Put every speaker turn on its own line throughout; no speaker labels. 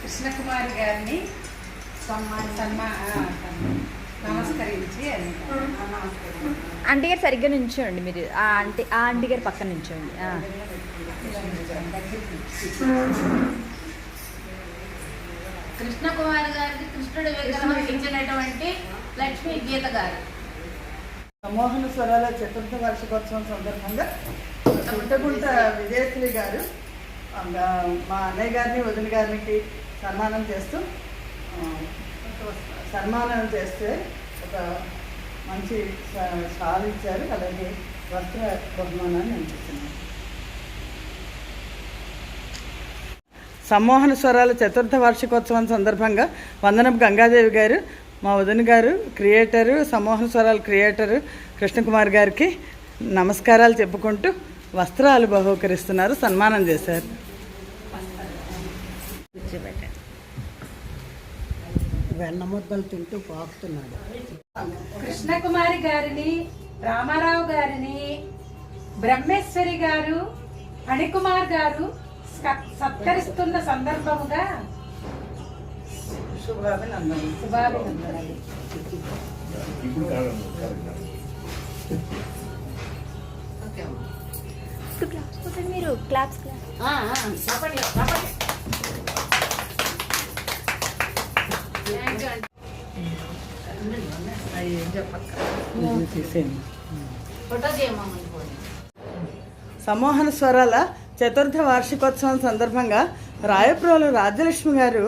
కృష్ణకుమారి గారిని నమస్కరించి
ఆంటీ గారు సరిగ్గా నించోండి. మీరు ఆ ఆంటీ గారు పక్కన నించోండి.
కృష్ణకుమారి గారికి కృష్ణుడి విగ్రహం ఇచ్చినటువంటి లక్ష్మీ గీత గారు.
మోహన స్వరాల చతుర్థ వార్షికోత్సవం సందర్భంగా గుంట విజయశ్రీ గారు మా అన్నయ్య గారిని వదిన గారికి సన్మానం చేస్తే ఒక మంచి షాల్ ఇచ్చారు. అలాగే వస్త్ర బహుమానాన్ని అందిస్తున్నారు. సమ్మోహన స్వరాల చతుర్థ వార్షికోత్సవం సందర్భంగా వందనపు గంగాదేవి గారు మా వదిన గారు క్రియేటరు సమ్మోహన స్వరాల క్రియేటరు కృష్ణకుమార్ గారికి నమస్కారాలు చెప్పుకుంటూ వస్త్రాలు బహూకరిస్తున్నారు, సన్మానం చేశారు.
వెన్నముద్దలు తింటూ పాకుతున్నాడు.
కృష్ణకుమారి గారిని, రామారావు గారిని, బ్రహ్మేశ్వరి గారు, ఫణికుమార్ గారు సత్కరిస్తున్న సందర్భముగా శుభాభినందనలు.
మీరు క్లాప్స్
సమ్మోహన స్వరాల చతుర్థ వార్షికోత్సవం సందర్భంగా రాయప్రోలు రాజ్యలక్ష్మి గారు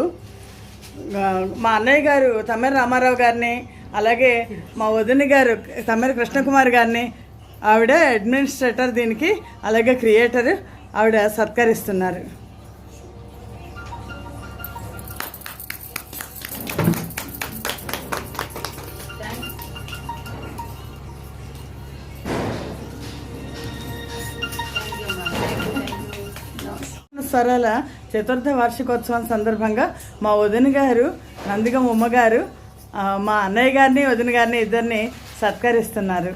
మా అన్నయ్య గారు తమ్మెర రామారావు గారిని, అలాగే మా వదిన గారు తమ్మెర కృష్ణకుమారి గారిని, ఆవిడ అడ్మినిస్ట్రేటర్ దీనికి, అలాగే క్రియేటర్, ఆవిడ సత్కరిస్తున్నారు. స్వరాల చతుర్థ వార్షికోత్సవం సందర్భంగా మా వదిన గారు నందిగం ఉమ్మగారు మా అన్నయ్య గారిని వదిన గారిని ఇద్దరిని సత్కరిస్తున్నారు.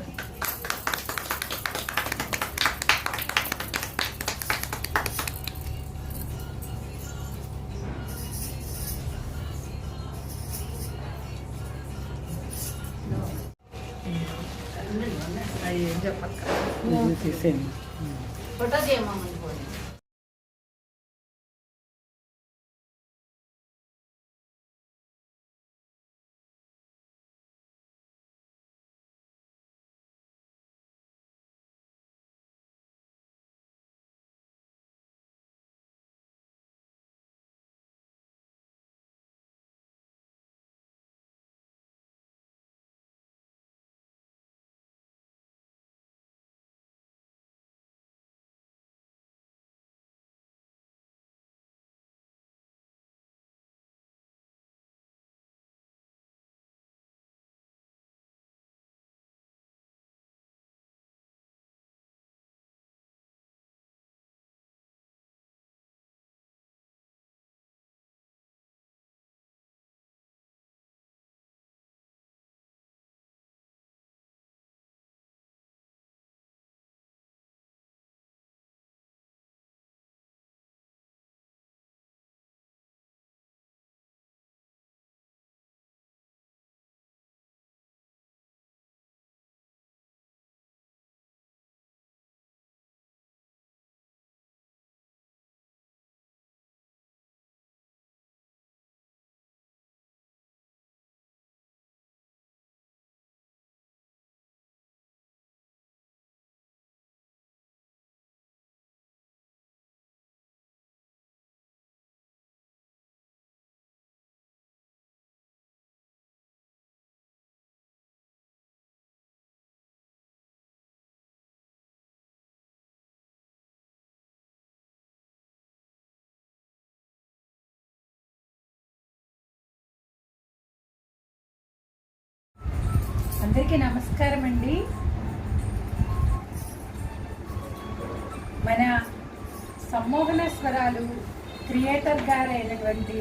ఫోటో చేయమని
అందరికీ నమస్కారం అండి. మన సమ్మోహన స్వరాలు క్రియేటర్ గారైనటువంటి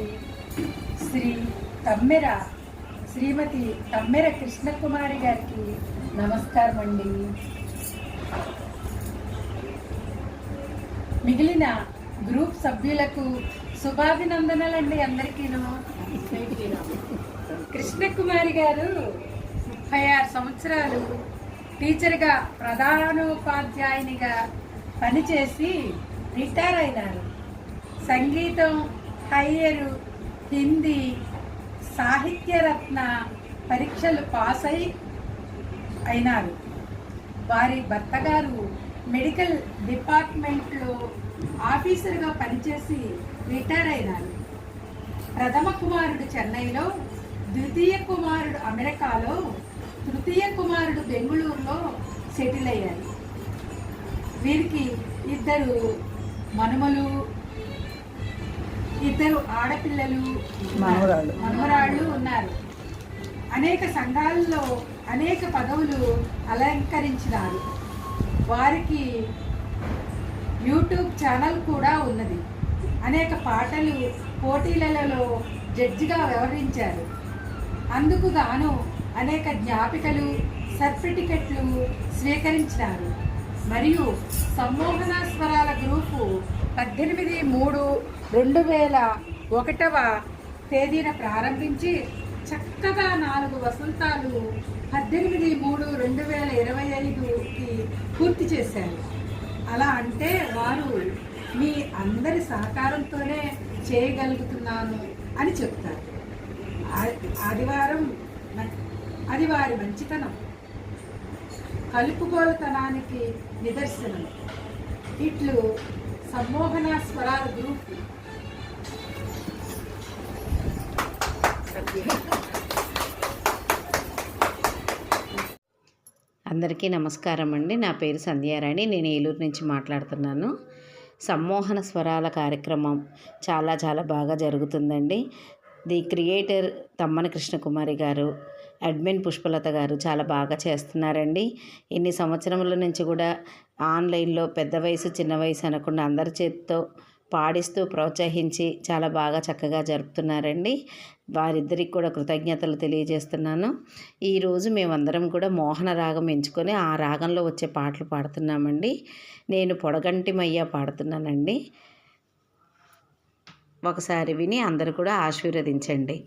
శ్రీమతి తమ్మెర కృష్ణకుమారి గారికి నమస్కారం అండి. మిగిలిన గ్రూప్ సభ్యులకు శుభాభినందనలండి అందరికీను. కృష్ణకుమారి గారు 36 సంవత్సరాలు టీచర్గా ప్రధానోపాధ్యాయునిగా పనిచేసి రిటైర్ అయినారు. సంగీతం, హయ్యరు, హిందీ, సాహిత్యరత్న పరీక్షలు పాస్ అయినారు. వారి భర్త గారు మెడికల్ డిపార్ట్మెంట్లో ఆఫీసర్గా పనిచేసి రిటైర్ అయినారు. ప్రథమ కుమారుడు చెన్నైలో, ద్వితీయ కుమారుడు అమెరికాలో, తృతీయ కుమారుడు బెంగుళూరులో సెటిల్ అయ్యారు. వీరికి 2 మనుమలు, 2 ఆడపిల్లలు, మనవరాళ్ళు ఉన్నారు. అనేక సంఘాలలో అనేక పదవులు అలంకరించినారు. వారికి యూట్యూబ్ ఛానల్ కూడా ఉన్నది. అనేక పాటలు పోటీలలో జడ్జిగా వ్యవహరించారు. అందుకు గాను అనేక జ్ఞాపికలు, సర్టిఫికెట్లు స్వీకరించినారు. మరియు సమ్మోహన స్వరాల గ్రూపు 18/3/2001 ప్రారంభించి చక్కగా 4 వసంతాలు 18/3/2025కి పూర్తి చేశారు. అలా అంటే వారు మీ అందరి సహకారంతోనే చేయగలుగుతున్నాను అని చెప్తారు. అది వారి మంచితనం, కలుపుగోలుతనానికి నిదర్శనం. ఇట్లు సమ్మోహన స్వరాల గ్రూప్.
అందరికీ నమస్కారం అండి. నా పేరు సంధ్యారాణి. నేను ఏలూరు నుంచి మాట్లాడుతున్నాను. సమ్మోహన స్వరాల కార్యక్రమం చాలా బాగా జరుగుతుందండి. ది క్రియేటర్ తమ్మన కృష్ణకుమారి గారు, అడ్మిన్ పుష్పలత గారు చాలా బాగా చేస్తున్నారండి. ఇన్ని సంవత్సరముల నుంచి కూడా ఆన్లైన్లో పెద్ద వయసు చిన్న వయసు అనకుండా అందరి చేతితో పాడిస్తూ ప్రోత్సహించి చాలా బాగా చక్కగా జరుపుతున్నారండి. వారిద్దరికి కూడా కృతజ్ఞతలు తెలియజేస్తున్నాను. ఈరోజు మేమందరం కూడా మోహన రాగం ఎంచుకొని ఆ రాగంలో వచ్చే పాటలు పాడుతున్నామండి. నేను పొడగంటిమయ్య పాడుతున్నానండి. ఒకసారి విని అందరూ కూడా ఆశీర్వదించండి.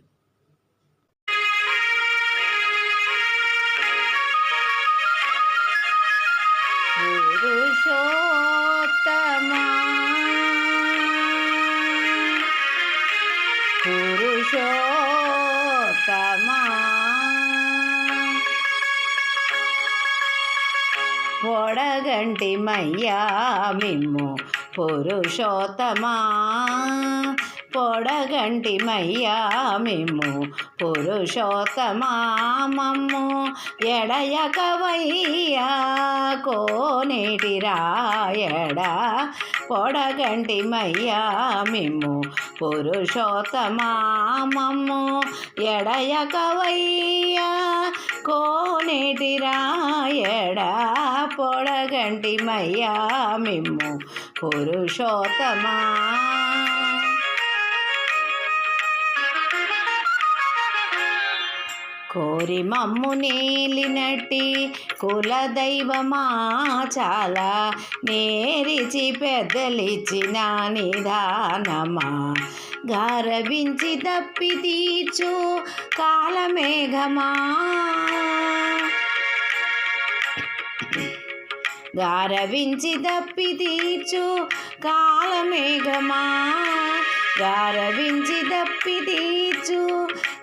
పురుషోత్తమా పురుషోత్తమా పొడగంటిమయ్యా మిమ్ము పురుషోత్తమా పొడగంటిమయ్యా మిమ్ము పురుషోత్తమా మమ్ము ఎడయకవయ్యా కోనేటి రాయడా పొడగంటిమయ్యా మిమ్ము పురుషోత్తమా మమ్ము ఎడయకవయ్యా కోనేటి రాయడా పొడగంటిమయ్యా మిమ్ము పురుషోత్తమా. కోరి మమ్ము నేలినట్టి కులదైవమా చాలా నేరిచి పెద్దలిచ్చిన నిదానమా గారవించి తప్పి తీర్చు కాలమేఘమా గారవించి తప్పి తీర్చు కాలమేఘమా గారవించి తప్పి తీర్చు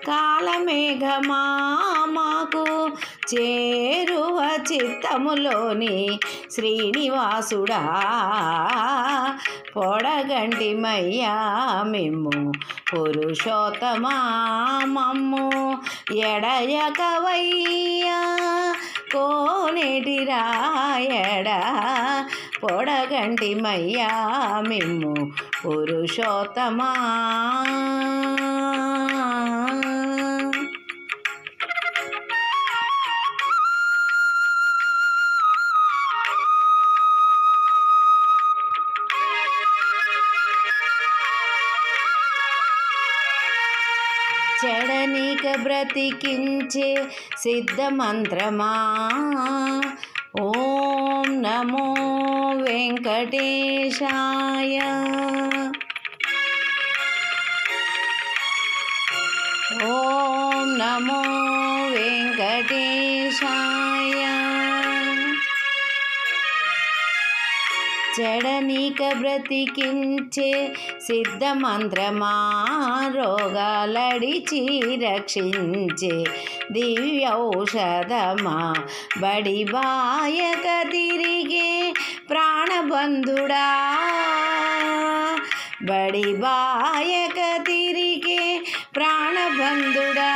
కాలమేఘమా మాకు చేరువ చిత్తములోని శ్రీనివాసుడా పొడగంటిమయ్యా మిమ్ము పురుషోత్తమా మమ్ము ఎడయకవయ్యా కోనేటి రాయడా పొడగంటిమయ్యా మిమ్ము పురుషోత్తమా. చెడనీక బ్రతికించే సిద్ధమంత్రమా ఓం నమో వెంకటేశాయ నమో వెంకటేశాయ. జడనీక బ్రతికించే సిద్ధమంత్రమా, రోగాలడిచి రక్షించే దివ్యౌషధమా, బడిబాయక తిరిగే ప్రాణబంధుడా, బడిబాయక తిరిగే ప్రాణబంధుడా,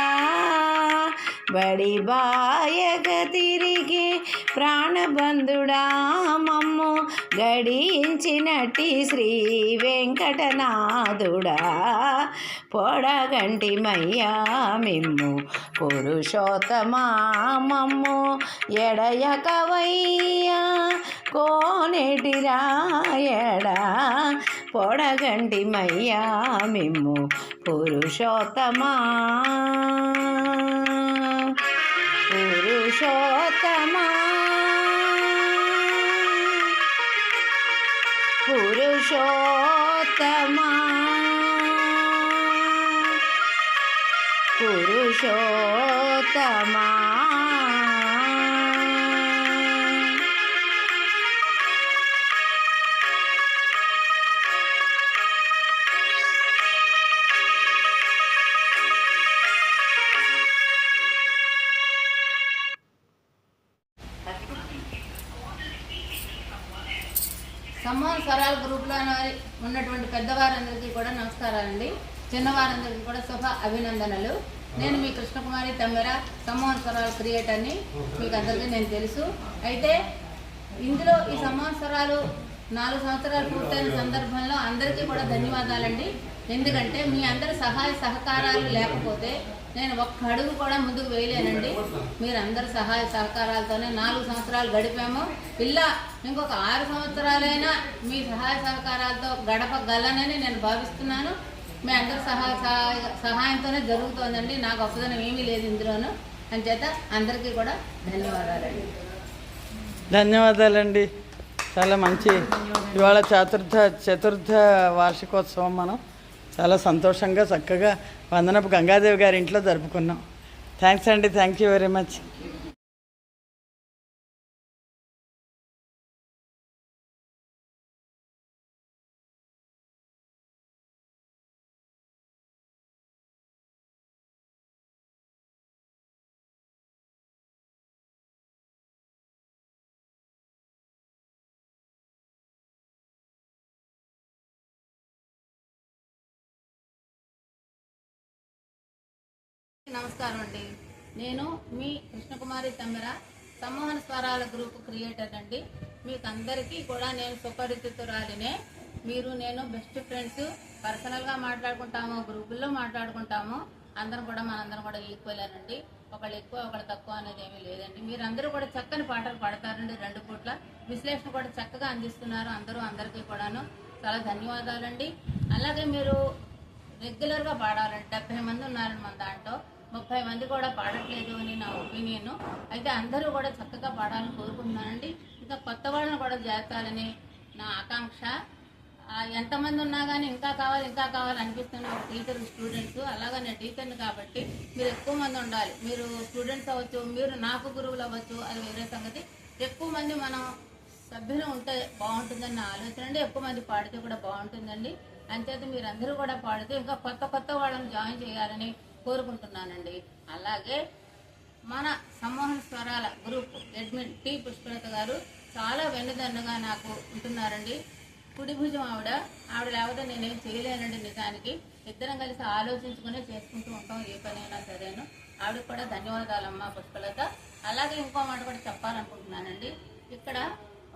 బడిబాయక తిరిగే ప్రాణబంధుడా, మమ్ము గడించినట్టి శ్రీ వెంకటనాథుడా, పొడగంటి మయ్యా మిమ్ము పురుషోత్తమా, మమ్ము ఎడయకవయ్యా కోనేటి రాయడా, పొడగంటి మయ్యా మిమ్ము పురుషోత్తమా, పురుషోత్తమా, పురుషోత్తమా, పురుషోత్తమా.
సమూహ స్వరాల గ్రూప్లో ఉన్నటువంటి పెద్దవారందరికీ కూడా నమస్కారాలండి. చిన్నవారందరికీ కూడా శుభ అభినందనలు. నేను మీ కృష్ణకుమారి తమ్మెర, సమూహ స్వరాల క్రియేటర్ని. మీకు అందరికీ నేను తెలుసు. అయితే ఇందులో ఈ సమూహ స్వరాలు 4 సంవత్సరాలు పూర్తయిన సందర్భంలో అందరికీ కూడా ధన్యవాదాలండి. ఎందుకంటే మీ అందరి సహాయ సహకారాలు లేకపోతే నేను ఒక్క అడుగు కూడా ముందుకు వేయలేనండి. మీరందరి సహాయ సహకారాలతోనే 4 సంవత్సరాలు గడిపాము. ఇలా ఇంకొక 6 సంవత్సరాలైనా మీ సహాయ సహకారాలతో గడపగలనని నేను భావిస్తున్నాను. మీ అందరి సహాయంతోనే జరుగుతోందండి. నాకు గొప్పదనం ఏమీ లేదు ఇందులోనూ. అంచేత అందరికీ కూడా ధన్యవాదాలండి.
ధన్యవాదాలండి. చాలా మంచి ఇవాళ చతుర్థ వార్షికోత్సవం మనం చాలా సంతోషంగా చక్కగా వందనపు గంగాదేవి గారి ఇంట్లో జరుపుకున్నాం. థ్యాంక్స్ అండి. Thank you very much.
నమస్కారం అండి. నేను మీ కృష్ణకుమారి తమ్మెర, సమూహన స్వరాల గ్రూప్ క్రియేటర్ అండి. మీకు అందరికీ కూడా నేను సుపరిచితురాలినే. మీరు నేను బెస్ట్ ఫ్రెండ్స్. పర్సనల్గా మాట్లాడుకుంటాము, గ్రూపుల్లో మాట్లాడుకుంటాము. మనందరం కూడా ఈక్వలేనండి. ఒకళ్ళు ఎక్కువ ఒకళ్ళు తక్కువ అనేది ఏమీ లేదండి. మీరందరూ కూడా చక్కని పాటలు పాడతారండి. 2 పూట్ల విశ్లేషణ కూడా చక్కగా అందిస్తున్నారు. అందరికీ కూడాను చాలా ధన్యవాదాలండి. అలాగే మీరు రెగ్యులర్గా పాడాలండి. 70 మంది ఉన్నారండి మన దాంట్లో. 30 మంది కూడా పాడట్లేదు అని నా ఒపీనియన్. అయితే అందరూ కూడా చక్కగా పాడాలని కోరుకుంటున్నానండి. ఇంకా కొత్త వాళ్ళని కూడా చేర్చాలని నా ఆకాంక్ష. ఎంతమంది ఉన్నా కానీ ఇంకా కావాలి అనిపిస్తున్న ఒక టీచర్, స్టూడెంట్స్. అలాగా నేను టీచర్ని కాబట్టి మీరు ఎక్కువ మంది ఉండాలి. మీరు స్టూడెంట్స్ అవ్వచ్చు, మీరు నాకు గురువులు అవ్వచ్చు, అది వేరే సంగతి. ఎక్కువ మంది మనం సభ్యులు ఉంటే బాగుంటుందని నా ఆలోచన అండి. ఎక్కువ మంది పాడితే కూడా బాగుంటుందండి. అంచేత మీరందరూ కూడా పాడితే ఇంకా కొత్త వాళ్ళని జాయిన్ చేయాలని కోరుకుంటున్నానండి. అలాగే మన సమూహన స్వరాల గ్రూప్ అడ్మిన్ టి పుష్పలత గారు చాలా వెన్నుదన్నుగా నాకు ఉంటున్నారండి. కుడి భుజం ఆవిడ లేకపోతే నేనేం చేయలేనండి. నిజానికి ఇద్దరం కలిసి ఆలోచించుకునే చేసుకుంటూ ఉంటాం ఏ పనైనా సరేను. ఆవిడకి కూడా ధన్యవాదాలమ్మా పుష్పలత. అలాగే ఇంకో మాట కూడా చెప్పాలనుకుంటున్నానండి. ఇక్కడ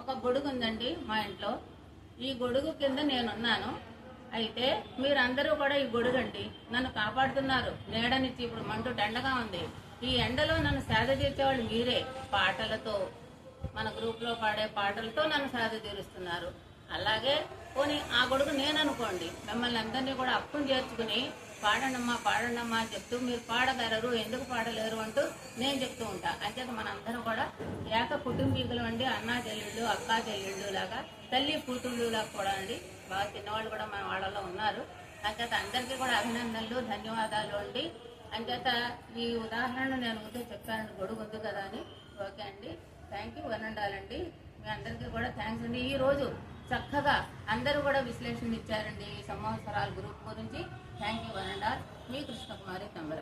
ఒక గొడుగు ఉందండి మా ఇంట్లో. ఈ గొడుగు కింద నేనున్నాను. అయితే మీరందరూ కూడా ఈ గొడుగండి నన్ను కాపాడుతున్నారు. నీడనిచ్చి ఇప్పుడు మంటూ ఎండగా ఉంది. ఈ ఎండలో నన్ను సేద తీర్చేవాళ్ళు మీరే. పాటలతో, మన గ్రూప్లో పాడే పాటలతో నన్ను సేద తీరుస్తున్నారు. అలాగే పోనీ ఆ గొడుగు నేను అనుకోండి, మిమ్మల్ని అందరినీ కూడా అప్పును చేర్చుకుని పాడండమ్మా అని చెప్తూ మీరు పాడగలరు, ఎందుకు పాడలేరు అంటూ నేను చెప్తూ ఉంటా. అంచేత మనందరం కూడా ఏక కుటుంబీకులు అండి. అన్నా చెల్లెళ్ళు, అక్కా చెల్లెళ్ళు లాగా, తల్లి కూతుళ్ళు లాగా కూడా అండి. బాగా చిన్నవాళ్ళు కూడా మన వాళ్ళలో ఉన్నారు. అంచేత అందరికీ కూడా అభినందనలు, ధన్యవాదాలు అండి. అంచేత ఈ ఉదాహరణ నేను ముందే చెప్పాను, గొడుగు ఉంది కదా అని. ఓకే అండి, థ్యాంక్ యూ వనండాలండి. మీ అందరికీ కూడా థ్యాంక్స్ అండి. ఈ రోజు చక్కగా అందరూ కూడా విశ్లేషణ ఇచ్చారండి ఈ సమోహన స్వరాల గ్రూప్ గురించి. థ్యాంక్ యూ వనండాల్. మీ కృష్ణకుమారి తంబర.